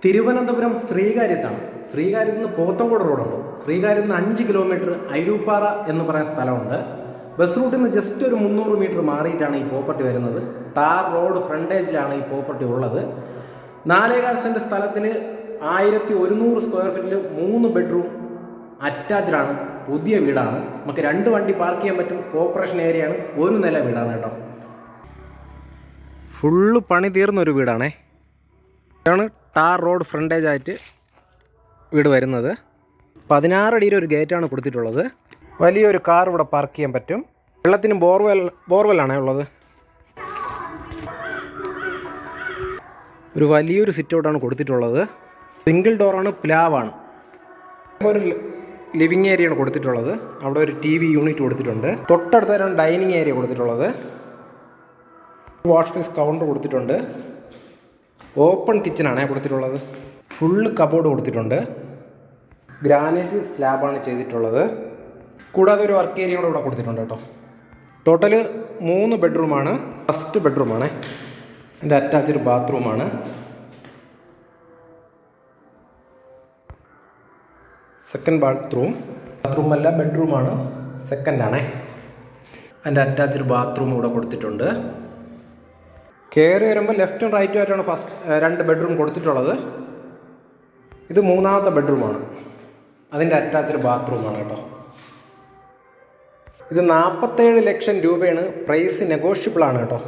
തിരുവനന്തപുരം ശ്രീകാര്യത്താണ്. ശ്രീകാര്യത്ത് നിന്ന് പോത്തങ്കോട് റോഡുണ്ട്. ശ്രീകാര്യത്ത് നിന്ന് 5 കിലോമീറ്റർ അയിരൂപ്പാറ എന്ന് പറയുന്ന സ്ഥലമുണ്ട്. ബസ് റൂട്ടിൽ നിന്ന് ജസ്റ്റ് ഒരു 300 മീറ്റർ മാറിയിട്ടാണ് ഈ പ്രോപ്പർട്ടി വരുന്നത്. ടാർ റോഡ് ഫ്രണ്ടേജിലാണ് ഈ പ്രോപ്പർട്ടി ഉള്ളത്. 4.25 സെൻറ്റ് സ്ഥലത്തിൽ 1100 സ്ക്വയർ ഫീറ്റിൽ 3 ബെഡ്റൂം അറ്റാച്ച്ഡാണ്. പുതിയ വീടാണ്. നമുക്ക് 2 വണ്ടി പാർക്ക് ചെയ്യാൻ പറ്റും. കോർപ്പറേഷൻ ഏരിയയാണ്. 1 നില വീടാണ് കേട്ടോ. ഫുള്ള് പണി തീർന്നൊരു വീടാണേ. ഇതാണ് ടാർ റോഡ് ഫ്രണ്ടേജ് ആയിട്ട് വീട് വരുന്നത്. 16 അടിയുടെ ഒരു ഗേറ്റാണ് കൊടുത്തിട്ടുള്ളത്. വലിയൊരു കാർ ഇവിടെ പാർക്ക് ചെയ്യാൻ പറ്റും. വെള്ളത്തിന് ബോർവെല്ലാണേ ഉള്ളത്. ഒരു വലിയൊരു സിറ്റ് ഔട്ടാണ് കൊടുത്തിട്ടുള്ളത്. സിംഗിൾ ഡോറാണ്, പ്ലാവാണ്. ഒരു ലിവിങ് ഏരിയയാണ് കൊടുത്തിട്ടുള്ളത്. അവിടെ ഒരു TV യൂണിറ്റ് കൊടുത്തിട്ടുണ്ട്. തൊട്ടടുത്താണ് ഡൈനിങ് ഏരിയ കൊടുത്തിട്ടുള്ളത്. വാഷ് ബേസ് കൗണ്ടർ കൊടുത്തിട്ടുണ്ട്. ഓപ്പൺ കിച്ചണാണ് കൊടുത്തിട്ടുള്ളത്. ഫുള്ള് കബോർഡ് കൊടുത്തിട്ടുണ്ട്. ഗ്രാനൈറ്റ് സ്ലാബാണ് ചെയ്തിട്ടുള്ളത്. കൂടാതെ ഒരു വർക്ക് ഏരിയ കൂടെ ഇവിടെ കൊടുത്തിട്ടുണ്ട് കേട്ടോ. ടോട്ടൽ 3 ബെഡ്റൂമാണ്. ഫസ്റ്റ് ബെഡ്റൂമാണ്. എൻ്റെ അറ്റാച്ച്ഡ് ബാത്റൂമാണ്. സെക്കൻഡ് ബാത്റൂമല്ല, ബെഡ്റൂമാണ്. സെക്കൻഡാണേ. എൻ്റെ അറ്റാച്ച്ഡ് ബാത്റൂം ഇവിടെ കൊടുത്തിട്ടുണ്ട്. കയറി വരുമ്പോൾ ലെഫ്റ്റും റൈറ്റും ആയിട്ടാണ് 2 ബെഡ്റൂം കൊടുത്തിട്ടുള്ളത്. ഇത് 3ാമത്തെ ബെഡ്റൂമാണ്. അതിൻ്റെ അറ്റാച്ച്ഡ് ബാത്റൂമാണ് കേട്ടോ. ഇത് 47 ലക്ഷം രൂപയാണ്. പ്രൈസ് നെഗോഷ്യബിൾ ആണ് കേട്ടോ.